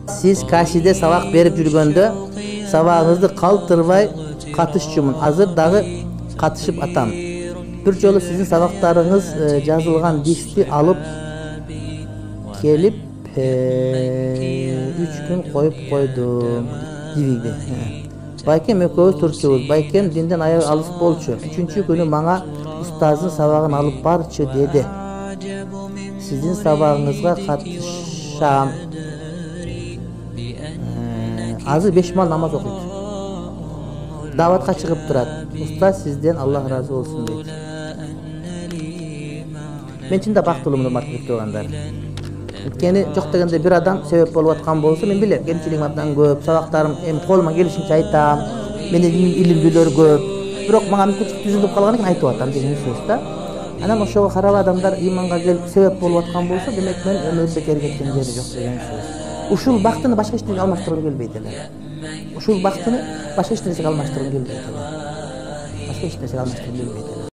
Siz kaşide sabak berip жүргөндө sabağınızды kалтырбай katışçımın. Hazır dağı katışıp atam. Bir жолу sizin sabaklarınız жазылган дисти alıp kelip 3 gün koyup koydum. Dibigde. Baykem ekөөбүз турчубуз. Baykem динден аяк алыс болчу. 3-чү күнү мага устаздын сабагын алып барчы dedi. Sizin sabağınızga katışam. Azı 5 mal namaz okuydu. Davatqa çıkıp durat. Usta sizden Allah razı olsun deydi. Men çында бактылуумду маркетте болгондар. Өткені жоқ дегенде bir адам себеп болуп аткан болсо мен билем, кемчилигим абдан көп, сабактарым эми колума келишинче айтам. Менин илимдүүлөр көп. Бирок мага мүмкүнчүлүк түзүлүп калган экен айтып атам деген сөз да. Анан ошого карап адамдар иманга келип себеп болуп аткан болсо, демек мен өмүрүмдө кеткен жери жок деген сөз. Ушул бактыны башка эч нерсеге алмаштыргым келбейт эле. Ушул бактыны башка эч нерсеге алмаштыргым келбейт эле. Башка эч нерсеге алмаштыргым келбейт эле.